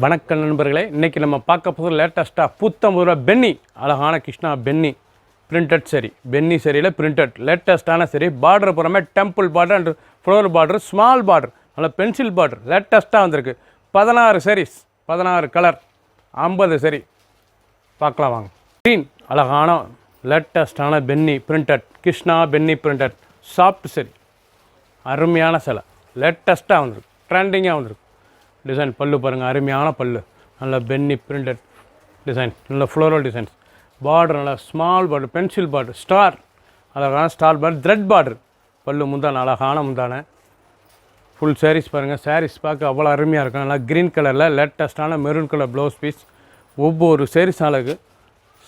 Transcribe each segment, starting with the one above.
வணக்கம் நண்பர்களே, இன்றைக்கி நம்ம பார்க்க போகிறது லேட்டஸ்ட்டாக ரூபா பென்னி அழகான கிருஷ்ணா பென்னி பிரிண்டட் சரி. பென்னி சரியில் பிரிண்டட் லேட்டஸ்ட்டான சரி. பார்டர் புறமே temple border and floor border, small border, நல்ல பென்சில் பார்டர் லேட்டஸ்ட்டாக வந்திருக்கு. 16 sarees, 16 கலர், 50 சரி. பார்க்கலாம் வாங்க. க்ரீன் அழகான லேட்டஸ்ட்டான Penny printed Krishna Penny printed soft சரி. அருமையான சிலை லேட்டஸ்ட்டாக வந்திருக்கு, ட்ரெண்டிங்காக வந்திருக்கு. டிசைன் பல்லு பாருங்கள், அருமையான பல்லு, நல்ல பென்னி பிரிண்டட் டிசைன், நல்ல ஃப்ளோரல் டிசைன்ஸ். பார்டர் நல்ல small border, pencil border, star அழகான ஸ்டார் பார்டர், த்ரெட் பார்டர். பல்லு முந்தான அழகான முந்தான. ஃபுல் சாரீஸ் பாருங்கள், சாரீஸ் பார்க்க அவ்வளோ அருமையாக இருக்கும். நல்லா க்ரீன் கலரில் லேட்டஸ்ட்டான மெரூன் கலர் ப்ளவுஸ் பீஸ். ஒவ்வொரு சாரீஸ் அழகு.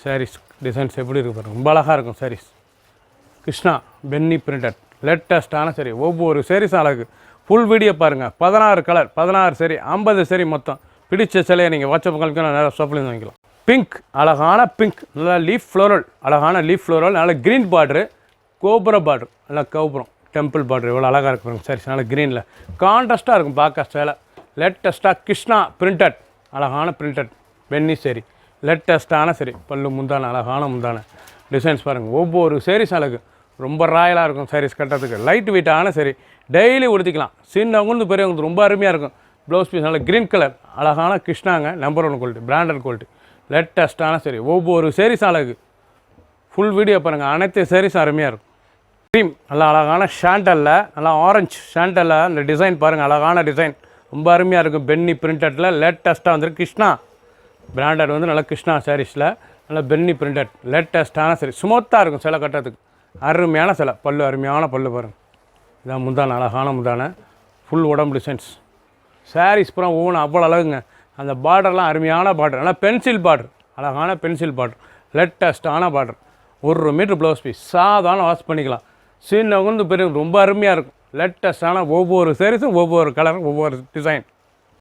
சாரீஸ் டிசைன்ஸ் எப்படி இருக்குது பாருங்கள், ரொம்ப அழகாக இருக்கும் சாரீஸ். கிருஷ்ணா பென்னி பிரிண்டட் லேட்டஸ்ட்டான சரி. ஒவ்வொரு சாரீஸ் அழகு. ஃபுல் வீடியோ பாருங்கள். 16 கலர், 16 சரி, 50 சரி மொத்தம். பிடிச்ச சிலையை நீங்கள் வாட்ஸ்அப் காலுக்கு நேராக ஷாப்லேருந்து வாங்கிக்கலாம். பிங்க் அழகான பிங்க், நல்லா லீஃப் ஃப்ளோரல், அழகான லீஃப் ஃப்ளோரல், நல்ல க்ரீன் பார்டரு, கோபுர பார்டர், நல்லா கோபுரம் டெம்பிள் பார்டர், எவ்வளோ அழகாக இருக்கும் சரி. நல்ல க்ரீனில் கான்ட்ராஸ்ட்டாக இருக்கும் பார்க்க சேலை. லேட்டஸ்ட்டாக கிருஷ்ணா பிரிண்டட் அழகான பிரிண்டட் பென்னி சரி. லேட்டஸ்ட்டான சரி. பல்லு முந்தான அழகான முந்தான. டிசைன்ஸ் பாருங்கள், ஒவ்வொரு சாரீஸ் அழகு. ரொம்ப ராயலாக இருக்கும் சாரீஸ் கட்டுறதுக்கு. லைட் வெயிட்டான சரி, டெய்லி உடுத்திக்கலாம். சின்னவங்க பெரியவங்க ரொம்ப அருமையாக இருக்கும். ப்ளவுஸ் பீஸ் நல்ல க்ரீன் கலர், அழகான கிருஷ்ணாங்க, நம்பர் 1 குவாலிட்டி, பிராண்டட் குவாலிட்டி, லேட்டஸ்ட்டான சரி. ஒவ்வொரு சாரீஸ் அழகு. ஃபுல் வீடியோ பாருங்கள், அனைத்து சாரீஸும் அருமையாக இருக்கும். க்ரீம் நல்லா அழகான ஷாண்டலில், நல்லா ஆரஞ்சு ஷாண்டலில் அந்த டிசைன் பாருங்கள், அழகான டிசைன், ரொம்ப அருமையாக இருக்கும். பென்னி பிரிண்டட்டில் லேட்டஸ்ட்டாக வந்துருக்கு. கிருஷ்ணா பிராண்டட் நல்லா கிருஷ்ணா சாரீஸில் நல்லா பென்னி பிரிண்டட் லேட்டஸ்ட்டான சரி. ஸ்மூத்தாக இருக்கும் சிலை கட்டுறதுக்கு. அருமையான சிலை. பல்லு அருமையான பல்லு பாருங்கள். இதான் முந்தான அழகான முந்தான. ஃபுல் உடம்பு டிசைன்ஸ். சாரீஸ் பூரா ஒவ்வொன்றும் அவ்வளோ அழகுங்க. அந்த பார்டர்லாம் அருமையான பார்டர், நல்லா பென்சில் பார்டர், அழகான பென்சில் பார்டர், லேட்டஸ்ட்டான பார்டர். 1 மீட்டர் ப்ளவுஸ் பீஸ், சாதாரண வாஷ் பண்ணிக்கலாம். சின்னவங்க பெரியவங்க ரொம்ப அருமையாக இருக்கும். லேட்டஸ்ட்டான ஒவ்வொரு சாரீஸும் ஒவ்வொரு கலரும் ஒவ்வொரு டிசைன்.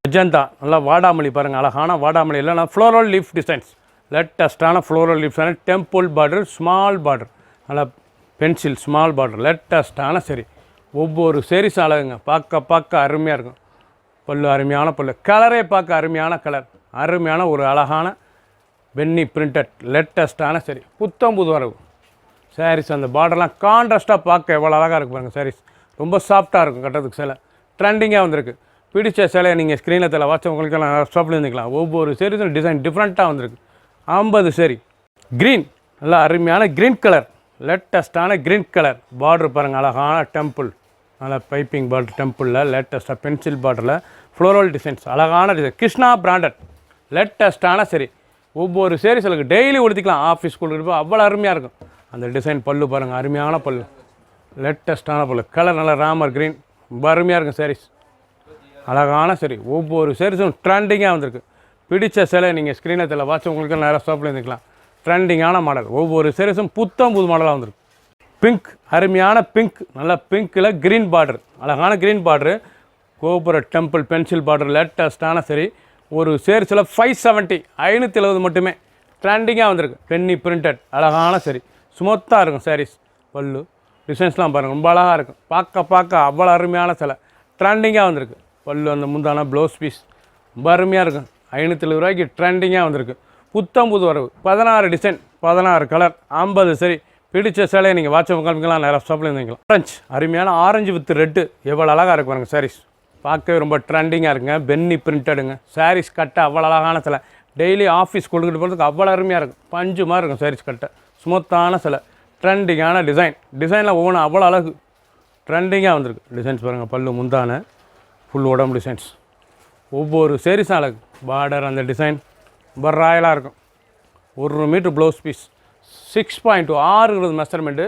அஜந்தா நல்லா வாடாமல்லி பாருங்கள், அழகான வாடாமல்லி இல்லைனா ஃப்ளோரல் லீஃப் டிசைன்ஸ். லேட்டஸ்ட்டான floral leaf temple border, small border, நல்லா பென்சில் ஸ்மால் பார்டர், லேட்டஸ்ட்டான சரி. ஒவ்வொரு சாரீஸ் அழகுங்க. பார்க்க அருமையாக இருக்கும். பல்லு அருமையான பல்லு, கலரே பார்க்க அருமையான கலர், அருமையான ஒரு அழகான பென்னி பிரிண்டட் லேட்டஸ்ட்டான சரி. புது வரவு சாரீஸ். அந்த பார்டர்லாம் கான்ட்ராஸ்ட்டாக பார்க்க எவ்வளோ அழகாக இருக்குது பாருங்கள் சாரீஸ். ரொம்ப சாஃப்டாக இருக்கும் கட்டுறதுக்கு. சிலை ட்ரெண்டிங்காக வந்திருக்கு. பிடிச்ச சிலையை நீங்கள் ஸ்க்ரீனில் தெரியல வாட்ஸ்அப் உங்களுக்கெல்லாம் ஷாப்பில் இருந்துக்கலாம். ஒவ்வொரு சாரீஸும் டிசைன் டிஃப்ரெண்ட்டாக வந்திருக்கு. 50 சரி. க்ரீன் நல்லா அருமையான க்ரீன் கலர், லேட்டஸ்ட்டான க்ரீன் கலர். பார்டர் பாருங்கள், அழகான டெம்பிள், நல்லா பைப்பிங் பார்டர் டெம்பிளில் லேட்டஸ்ட்டாக பென்சில் பார்டரில் ஃப்ளோரல் டிசைன்ஸ், அழகான டிசைன். கிருஷ்ணா பிராண்டட் லேட்டஸ்ட்டான சரி. ஒவ்வொரு சாரீஸ்களுக்கு டெய்லி உடுத்திக்கலாம். ஆஃபீஸ் ஸ்கூலுக்கு போய் அவ்வளோ அருமையாக இருக்கும். அந்த டிசைன் பல்லு பாருங்கள், அருமையான பல்லு, லேட்டஸ்ட்டான பல்லு, கலர் நல்லா ராமர் க்ரீன், ரொம்ப அருமையாக இருக்கும் சாரீஸ். அழகான சரி. ஒவ்வொரு சாரீஸும் ட்ரெண்டிங்காக வந்திருக்கு. பிடிச்ச சிலை நீங்கள் ஸ்க்ரீனை தெரியல வாட்ஸ்அப் உங்களுக்கு நேராக ஷாப்பில் இருந்துக்கலாம். ட்ரெண்டிங்கான மாடல். ஒவ்வொரு சாரீஸும் புது மாடலாக வந்திருக்கு. பிங்க் அருமையான பிங்க், நல்லா பிங்க்கில் க்ரீன் பார்டர், அழகான க்ரீன் பார்டரு, கோபுர டெம்பிள் பென்சில் பார்டர், லேட்டஸ்ட்டான சரி. ஒரு சாரீஸில் 570, 570 மட்டுமே. ட்ரெண்டிங்காக வந்திருக்கு. பென்னி பிரிண்டட் அழகான சரி. ஸ்மூத்தாக இருக்கும் சாரீஸ். பல்லு டிசைன்ஸ்லாம் பாருங்கள், ரொம்ப அழகாக இருக்கும். பார்க்க அவ்வளோ அருமையான சிலை. ட்ரெண்டிங்காக வந்திருக்கு. பல்லு அந்த முந்தான ப்ளவுஸ் பீஸ் ரொம்ப அருமையாக இருக்கும். 570 ரூபாய்க்கு ட்ரெண்டிங்காக வந்திருக்கு. புது வரவு. 16 டிசைன், 16 கலர், 50 சரி. பிடிச்ச சிலையை நீங்கள் வாட்ஸ்அப் காமிக்கலாம், நேராக ஷாப்பில் இருந்துக்கலாம். ஆரஞ்சு அருமையான ஆரஞ்சு வித் ரெட்டு, எவ்வளோ அழகாக இருக்கு பாருங்கள் சாரீஸ். பார்க்கவே ரொம்ப ட்ரெண்டிங்காக இருக்குங்க. பென்னி பிரிண்டடுங்க சாரீஸ் கட்ட அவ்வளோ அழகான சிலை. டெய்லி ஆஃபீஸ் கொடுத்துட்டு போகிறதுக்கு அவ்வளோ அருமையாக இருக்கும். பஞ்சு மாதிரி இருக்கும் சாரீஸ் கட்ட. ஸ்மூத்தான சிலை, ட்ரெண்டிங்கான டிசைன். டிசைனில் ஒவ்வொன்றும் அவ்வளோ அழகு. ட்ரெண்டிங்காக வந்திருக்கு. டிசைன்ஸ் பாருங்கள், பல்லு முந்தான ஃபுல் உடம்பு டிசைன்ஸ். ஒவ்வொரு சாரீஸும் அழகு. பார்டர் அந்த டிசைன் ரொம்ப ராயலாக இருக்கும். 1 மீட்டர் ப்ளவுஸ் பீஸ், 6.2 6 மெஷர்மெண்ட்டு,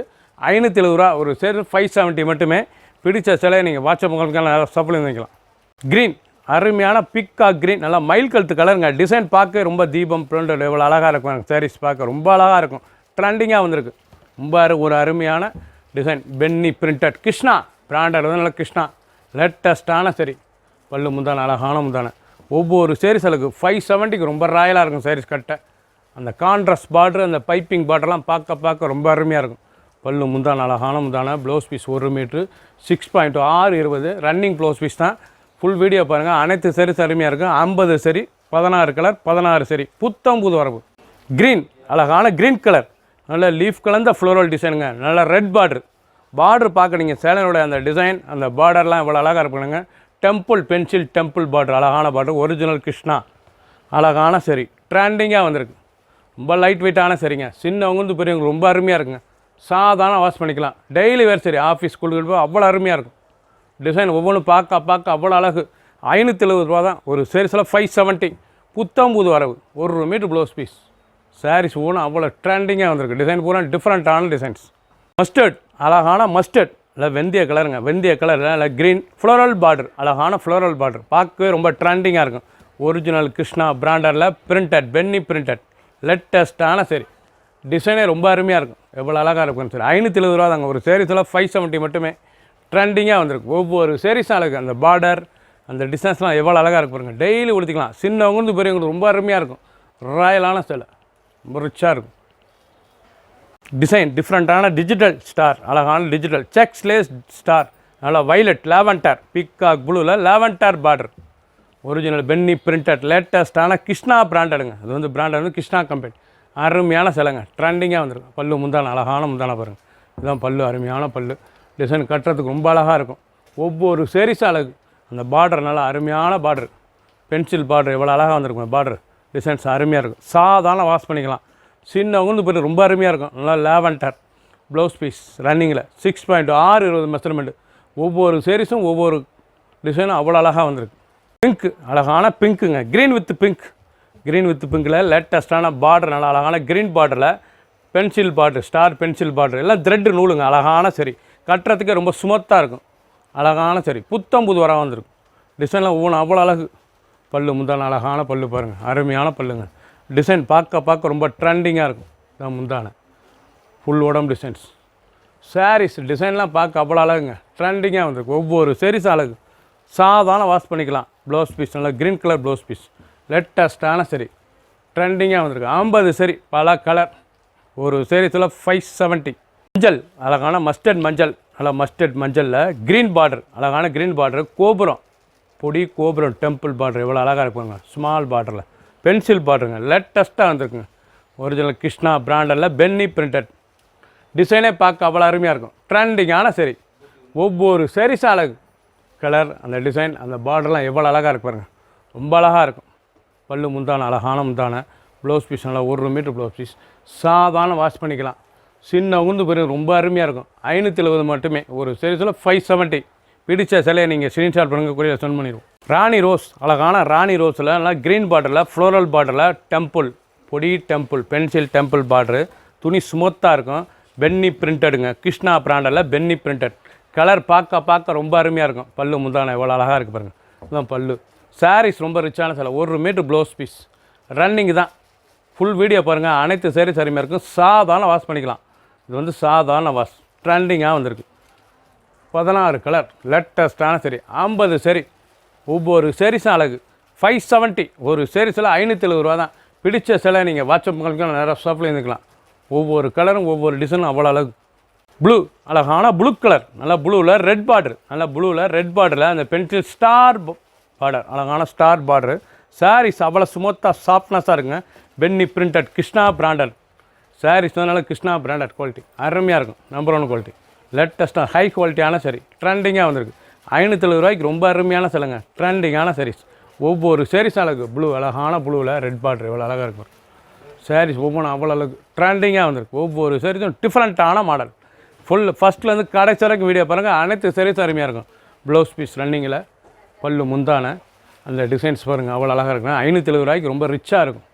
570 ரூபா. ஒரு சேர் 570 மட்டுமே. பிடிச்ச சிலையை நீங்கள் வாட்ஸ்அப் உங்களுக்கு நல்லா சப்ளை பண்ணிக்கலாம். க்ரீன் அருமையான பிக்கா க்ரீன், நல்லா மயில் கழுத்து கலருங்க. டிசைன் பார்க்க ரொம்ப தீபம் பிரிண்டட், எவ்வளோ அழகாக இருக்கும் சாரீஸ். பார்க்க ரொம்ப அழகாக இருக்கும். ட்ரெண்டிங்காக வந்திருக்கு. ரொம்ப ஒரு அருமையான டிசைன். பென்னி பிரிண்டட் கிருஷ்ணா பிராண்டட் நல்லா கிருஷ்ணா லேட்டஸ்ட்டான சரி. பல்லு முந்தான அழகான முந்தான. ஒவ்வொரு சாரீஸ் அழகு. 570க்கு ரொம்ப ராயலாக இருக்கும் சாரீஸ் கட்ட. அந்த கான்ட்ராஸ்ட் பார்டர், அந்த பைப்பிங் பார்டர்லாம் பார்க்க ரொம்ப அருமையாக இருக்கும். பல்லு முந்தான அழகான முந்தான. Blouse piece 1 metre, 6.2 620 running blouse piece தான். ஃபுல் வீடியோ பாருங்கள். அனைத்து சாரீஸ் அருமையாக இருக்கும். 50 சரி, 16 கலர் 16 சரி புத்தம் புது வரவு. க்ரீன் அழகான க்ரீன் கலர், நல்ல லீஃப் கலந்த ஃப்ளோரல் டிசைனுங்க, நல்ல ரெட் பார்டர் பார்க்க நீங்கள் சேலையோட அந்த டிசைன் அந்த பார்டர்லாம் இவ்வளோ அழகாக இருப்பானுங்க. டெம்பிள் பென்சில் டெம்பிள் பார்டர், அழகான பார்டர், ஒரிஜினல் கிருஷ்ணா, அழகான சரி, ட்ரெண்டிங்காக வந்திருக்கு. ரொம்ப லைட் வெயிட்டான சரிங்க, சின்னவங்க பெரியவங்க ரொம்ப அருமையாக இருக்குங்க. சாதாரண வாஷ் பண்ணிக்கலாம், டெய்லி வேர் சரி, ஆஃபீஸ் ஸ்கூலுக்கு போய் அவ்வளோ அருமையாக இருக்கும். டிசைன் ஒவ்வொன்றும் பார்க்க அவ்வளோ அழகு. 570 ரூபா தான் ஒரு சேரீஸில். 570 புத்தம்புது வரவு. 1 மீட்டர் ப்ளவுஸ் பீஸ். சாரீஸ் ஒவ்வொன்றும் அவ்வளோ ட்ரெண்டிங்காக வந்திருக்கு. டிசைன் பூரா டிஃப்ரெண்ட்டான டிசைன்ஸ். மஸ்டர்ட் அழகான மஸ்டர்ட், இல்லை வெந்தய கலருங்க, வெந்தய கலர் இல்லை க்ரீன் ஃப்ளோரல் பார்டர், அழகான ஃப்ளோரல் பார்டர், பார்க்கவே ரொம்ப ட்ரெண்டிங்காக இருக்கும். ஒரிஜினல் கிருஷ்ணா பிராண்டரில் பிரிண்டட், பென்னி பிரிண்டட், லேட்டஸ்ட்டான சரி, டிசைனே ரொம்ப அருமையாக இருக்கும். எவ்வளோ அழகாக இருக்கும் சரி. 570 ரூபா தாங்க ஒரு சேரீஸில். 570 மட்டுமே. ட்ரெண்டிங்காக வந்திருக்கு. ஒவ்வொரு சேரீஸும் அழகு, அந்த பார்டர் அந்த டிசைன்ஸ்லாம் எவ்வளோ அழகாக இருக்கு பாருங்க. டெய்லி உடுத்திக்கலாம், சின்னவங்க பெரியவங்களுக்கு ரொம்ப அருமையாக இருக்கும். ராயலான சேலை, ரொம்ப ரிச்சாக இருக்கும். டிசைன் டிஃப்ரெண்ட்டான டிஜிட்டல் ஸ்டார், அழகான டிஜிட்டல் செக்ஸ் லேஸ் ஸ்டார், நல்லா வைலட் லாவெண்டர் பிக்காக் ப்ளூவில் lavender border, original Penny printed, லேட்டஸ்ட்டான கிருஷ்ணா பிராண்டடுங்க. அது வந்து பிராண்டட் வந்து கிருஷ்ணா கம்பெனி. அருமையான சிலைங்க, ட்ரெண்டிங்காக வந்துருக்கும். பல்லு முந்தான, அழகான முந்தான பாருங்கள். இதுதான் பல்லு, அருமையான பல்லு. டிசைன் கட்டுறதுக்கு ரொம்ப அழகாக இருக்கும். ஒவ்வொரு சேரீஸும் அழகு. அந்த பார்டர் நல்லா அருமையான பார்டர், பென்சில் பார்டர் எவ்வளோ அழகாக வந்திருக்கும். பார்டர் டிசைன்ஸ் அருமையாக இருக்கும். சாதாரண வாஷ் பண்ணிக்கலாம். சின்னவங்க போய்ட்டு ரொம்ப அருமையாக இருக்கும். நல்லா லாவெண்டர் ப்ளவுஸ் பீஸ் ரன்னிங்கில் 6.20 மெஷர்மெண்ட்டு. ஒவ்வொரு சேரீஸும் ஒவ்வொரு டிசைனும் அவ்வளோ அழகாக வந்திருக்கு. பிங்க்கு அழகான பிங்க்குங்க, green with pink, green with பிங்க்கில் லேட்டஸ்ட்டான பார்டர், நல்லா அழகான க்ரீன் பார்டரில் pencil border, star pencil border, எல்லாம் த்ரெட்டு நூலுங்க, அழகான சரி, கட்டுறதுக்கு ரொம்ப சுமத்தாக இருக்கும். அழகான சரி, புத்தம் புது வர வந்திருக்கும். டிசைனில் ஒவ்வொன்றும் அவ்வளோ அழகு. பல்லு முந்தான, அழகான பல்லு பாருங்கள், அருமையான பல்லுங்க. டிசைன் பார்க்க ரொம்ப ட்ரெண்டிங்காக இருக்கும். இதான் முந்தான ஃபுல் உடம்பு டிசைன்ஸ். சாரீஸ் டிசைன்லாம் பார்க்க அவ்வளோ அழகுங்க, ட்ரெண்டிங்காக வந்திருக்கு. ஒவ்வொரு சாரீஸும் அழகு. சாதாரண வாஷ் பண்ணிக்கலாம். ப்ளவுஸ் பீஸ் நல்லா க்ரீன் கலர் ப்ளவுஸ் பீஸ், லேட்டஸ்ட்டான சரி, ட்ரெண்டிங்காக வந்திருக்கு. 50 சரி, பல கலர். ஒரு சாரீஸில் 570. மஞ்சள் அழகான மஸ்டர்ட் மஞ்சள், நல்லா மஸ்டர்ட் மஞ்சளில் க்ரீன் பார்டர், அழகான க்ரீன் பார்டர், கோபுரம் பொடி கோபுரம் டெம்பிள் பார்டர் எவ்வளோ அழகாக இருக்குங்க. ஸ்மால் பார்டரில் பென்சில் பார்டருங்க, லேட்டஸ்ட்டாக வந்திருக்குங்க. ஒரிஜினல் கிருஷ்ணா பிராண்டரில் பென்னி பிரிண்டட். டிசைனே பார்க்க அவ்வளோ அருமையாக இருக்கும். ட்ரெண்டிங்கான சரி, ஒவ்வொரு சாரீஸும் அழகு. கலர் அந்த டிசைன் அந்த பார்டர்லாம் எவ்வளோ அழகாக இருக்கு பாருங்கள், ரொம்ப அழகாக இருக்கும். பல்லு முந்தான, அழகான முந்தான, ப்ளவுஸ் பீஸ் நல்லா 1 மீட்டர் ப்ளவுஸ் பீஸ். சாதாரண வாஷ் பண்ணிக்கலாம். சின்ன உந்து பெரிய ரொம்ப அருமையாக இருக்கும். 570 மட்டுமே ஒரு சாரீஸில். 570. பிடிச்ச சிலையை நீங்கள் ஸ்க்ரீன்ஷாட் பண்ணுங்கக்கூடிய சென்ட் பண்ணிடுவோம். ராணி ரோஸ் அழகான ராணி ரோஸில் நல்லா க்ரீன் பார்டரில் ஃப்ளோரல் பார்டரில் டெம்பிள் பொடி டெம்பிள் பென்சில் டெம்பிள் பார்டரு. துணி ஸ்மூத்தாக இருக்கும். பென்னி பிரிண்டடுங்க, கிருஷ்ணா பிராண்டரில் பென்னி பிரிண்டட். கலர் பார்க்க ரொம்ப அருமையாக இருக்கும். பல்லு முந்தான எவ்வளோ அழகாக இருக்குது பாருங்கள். இதுதான் பல்லு. சாரீஸ் ரொம்ப ரிச்சான சிலை. 1 மீட்டர் ப்ளவுஸ் பீஸ் ரன்னிங் தான். ஃபுல் வீடியோ பாருங்கள். அனைத்து சாரீஸ் அருமையாக இருக்கும். சாதாரண வாஷ் பண்ணிக்கலாம். இது வந்து சாதாரண வாஷ், ட்ரெண்டிங்காக வந்திருக்கு. 16 கலர், லேட்டஸ்ட்டான சரி, 50 சரி, ஒவ்வொரு சாரீஸும் அழகு. 570 ஒரு சாரீஸில். 570 ரூபா தான். பிடிச்ச சிலை நீங்கள் வாட்ஸ்அப் பண்ணிக்கலாம், நிறையா ஷாப்பில் இருந்துக்கலாம். ஒவ்வொரு கலரும் ஒவ்வொரு டிசைனும் அவ்வளோ அழகு. ப்ளூ அழகான ப்ளூ கலர், நல்லா ப்ளூவில் ரெட் பார்டர், நல்லா ப்ளூவில் ரெட் பார்டரில் அந்த பென்சில் ஸ்டார் பார்டர், அழகான ஸ்டார் பார்டரு. சாரீஸ் அவ்வளோ ஸ்மூத்தாக சாஃப்ட்னஸாக இருக்குங்க. பென்னி பிரிண்டட் கிருஷ்ணா பிராண்டட் சாரீஸ் அதனால கிருஷ்ணா பிராண்டட் குவாலிட்டி அருமையாக இருக்கும். நம்பர் 1 குவாலிட்டி, லேட்டஸ்ட்டாக ஹை குவாலிட்டியான சரி, ட்ரெண்டிங்காக வந்திருக்கு. 570 ரூபாய்க்கு ரொம்ப அருமையான சிலைங்க, ட்ரெண்டிங்கான சாரீஸ். ஒவ்வொரு சாரீஸும் அழகு. ப்ளூ அழகான ப்ளூவில் ரெட் பார்டர் எவ்வளோ அழகாக இருக்கும். சாரீஸ் ஒவ்வொன்றும் அவ்வளோ அழகு, ட்ரெண்டிங்காக வந்திருக்கு. ஒவ்வொரு சாரீஸும் டிஃப்ரெண்ட்டான மாடல். ஃபஸ்ட்லேருந்து கடைசி வரைக்கும் வீடியோ பாருங்கள். அனைத்து சாரீஸும் அருமையாக இருக்கும். ப்ளவுஸ் பீஸ் ரன்னிங்கில், பல்லு முந்தான அந்த டிசைன்ஸ் பாருங்கள் அவ்வளோ அழகாக இருக்கும். 570 ரூபாய்க்கு ரொம்ப ரிச்சாக இருக்கும்.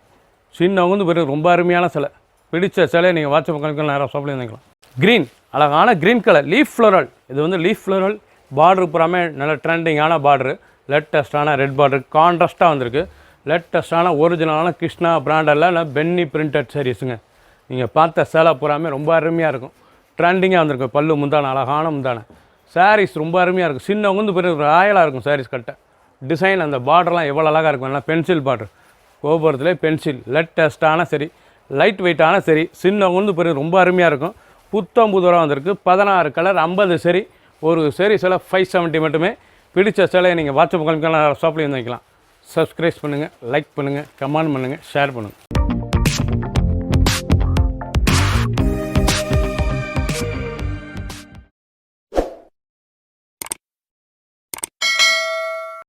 சின்னவங்க வந்து பெரிய ரொம்ப அருமையான சிலை. பிடிச்ச சிலையை நீங்கள் வாட்ஸ்அப் கணக்கில் நேரம் ஷாப்பில் இருந்துக்கலாம். க்ரீன் அழகான க்ரீன் கலர் லீஃப் ஃப்ளோரல். இது வந்து லீஃப் ஃப்ளோரல் பார்டர் புறாமே நல்ல ட்ரெண்டிங்கான பார்டரு. லேட்டஸ்ட்டான ரெட் பார்டர் கான்ட்ராஸ்ட்டாக வந்திருக்கு. லேட்டஸ்ட்டான ஒரிஜினலான கிருஷ்ணா பிராண்டரில் பென்னி பிரிண்டட் சாரீஸுங்க. நீங்கள் பார்த்த சேலை பூராமே ரொம்ப அருமையாக இருக்கும். ட்ரெண்டிங்காக வந்திருக்கு. பல்லு முந்தான, அழகான முந்தான. சாரீஸ் ரொம்ப அருமையாக இருக்கும். சின்னவங்க வந்து பெரிய ராயலாக இருக்கும் சாரீஸ் கட்ட. டிசைன் அந்த பார்டர்லாம் எவ்வளோ அழகாக இருக்கும். நல்லா பென்சில் பார்டர், கோபுரத்துலேயே பென்சில், லேட்டஸ்ட்டான சரி, லைட் வெயிட்டான சரி, சின்னவங்க வந்து பெரிய ரொம்ப அருமையாக இருக்கும். புது ரூபா வந்திருக்கு. 16 கலர், 50 சரி, ஒரு சரி சிலை 570 மட்டுமே. பிடிச்ச சிலையை நீங்கள் வாட்ஸ்அப் கணக்கில் ஷாப்லேயும் வந்து வைக்கலாம். சப்ஸ்கிரைப் பண்ணுங்கள், லைக் பண்ணுங்கள், கமெண்ட் பண்ணுங்கள், ஷேர் பண்ணுங்கள்.